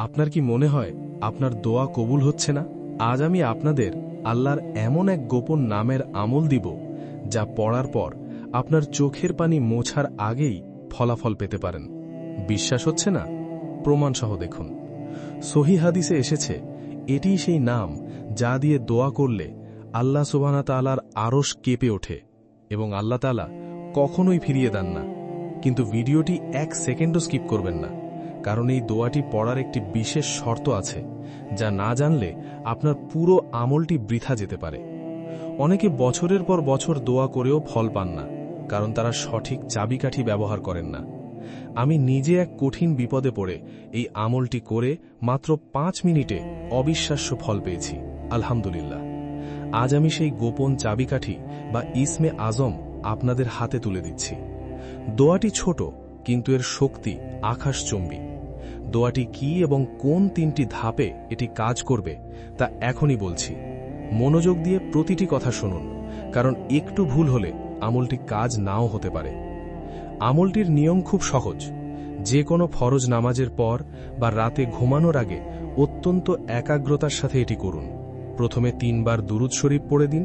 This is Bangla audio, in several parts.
আপনার কি মনে হয় আপনার দোয়া কবুল হচ্ছে না? আজ আমি আপনাদের আল্লাহর এমন এক গোপন নামের আমল দিব, যা পড়ার পর আপনার চোখের পানি মোছার আগেই ফলাফল পেতে পারেন। বিশ্বাস হচ্ছে না? প্রমাণসহ দেখুন। সহিহ হাদিসে এসেছে, এটিই সেই নাম যা দিয়ে দোয়া করলে আল্লাহ সুবহানাহু ওয়া তাআলার আরশ কেঁপে ওঠে এবং আল্লাহ তাআলা কখনোই ফিরিয়ে দেন না। কিন্তু ভিডিওটি 1 সেকেন্ডও স্কিপ করবেন না, কারণ এই দোয়াটি পড়ার একটি বিশেষ শর্ত আছে, যা না জানলে আপনার পুরো আমলটি বৃথা যেতে পারে। অনেকে বছরের পর বছর দোয়া করেও ফল পান না, কারণ তারা সঠিক চাবিকাঠি ব্যবহার করেন না। আমি নিজে এক কঠিন বিপদে পড়ে এই আমলটি করে মাত্র 5 মিনিটে অবিশ্বাস্য ফল পেয়েছি, আলহামদুলিল্লাহ। আজ আমি সেই গোপন চাবিকাঠি বা ইসমে আজম আপনাদের হাতে তুলে দিচ্ছি। দোয়াটি ছোট, কিন্তু এর শক্তি আকাশচুম্বী। দোয়াটি কি এবং কোন 3টি ধাপে এটি কাজ করবে তা এখনই বলছি। মনোযোগ দিয়ে প্রতিটি কথা শুনুন, কারণ একটু ভুল হলে আমলটি কাজ নাও হতে পারে। আমলটির নিয়ম খুব সহজ। যে কোনো ফরজ নামাজের পর বা রাতে ঘুমানোর আগে অত্যন্ত একাগ্রতার সাথে এটি করুন। প্রথমে 3 বার দুরুদ শরীফ পড়ে দিন।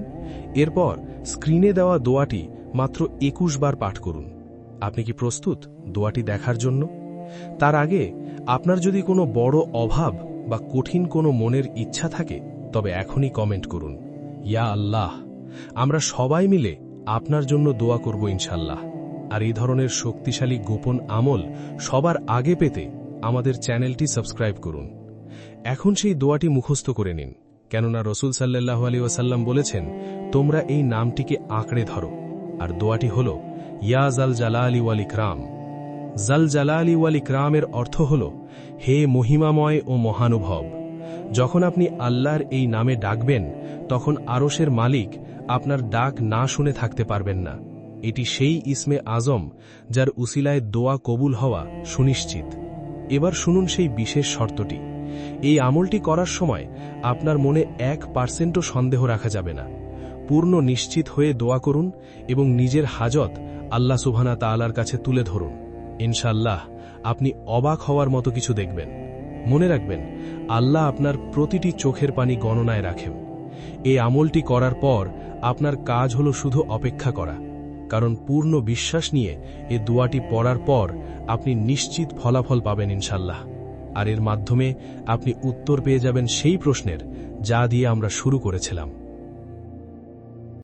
এরপর স্ক্রিনে দেওয়া দোয়াটি মাত্র 21 বার পাঠ করুন। আপনি কি প্রস্তুত দোয়াটি দেখার জন্য? তার আগে আপনার যদি কোনো বড় অভাব বা কঠিন কোনো মনের ইচ্ছা থাকে, তবে এখনই কমেন্ট করুন, ইয়া আল্লাহ। আমরা সবাই মিলে আপনার জন্য দোয়া করব ইনশাল্লাহ। আর এই ধরনের শক্তিশালী গোপন আমল সবার আগে পেতে আমাদের চ্যানেলটি সাবস্ক্রাইব করুন। এখন সেই দোয়াটি মুখস্থ করে নিন, কেননা রাসূল সাল্লাল্লাহু আলাইহি ওয়াসাল্লাম বলেছেন, তোমরা এই নামটিকে আঁকড়ে ধরো। আর দোয়াটি হল, ইয়া জাল জালালি ওয়াল ইকরাম। জাল জালালি ওয়াল ইকরামের অর্থ হল, হে মহিমাময় ও মহানুভব। যখন আপনি আল্লাহর এই নামে ডাকবেন, তখন আরশের মালিক আপনার ডাক না শুনে থাকতে পারবেন না। এটি সেই ইসমে আজম যার উসিলায় দোয়া কবুল হওয়া সুনিশ্চিত। এবার শুনুন সেই বিশেষ শর্তটি। এই আমলটি করার সময় আপনার মনে 1%ও সন্দেহ রাখা যাবে না। পূর্ণ নিশ্চিত হয়ে দোয়া করুন এবং নিজের হাজত আল্লাহ সুবহানাহু ওয়া তাআলার কাছে তুলে ধরুন। ইনশাআল্লাহ আপনি অবাক হওয়ার মতো কিছু দেখবেন। মনে রাখবেন, আল্লাহ আপনার প্রতিটি চোখের পানি গণনায় রাখেন। এই আমলটি করার পর আপনার কাজ হল শুধু অপেক্ষা করা, কারণ পূর্ণ বিশ্বাস নিয়ে এ দোয়াটি পড়ার পর আপনি নিশ্চিত ফলাফল পাবেন ইনশাআল্লাহ। আর এর মাধ্যমে আপনি উত্তর পেয়ে যাবেন সেই প্রশ্নের, যা দিয়ে আমরা শুরু করেছিলাম।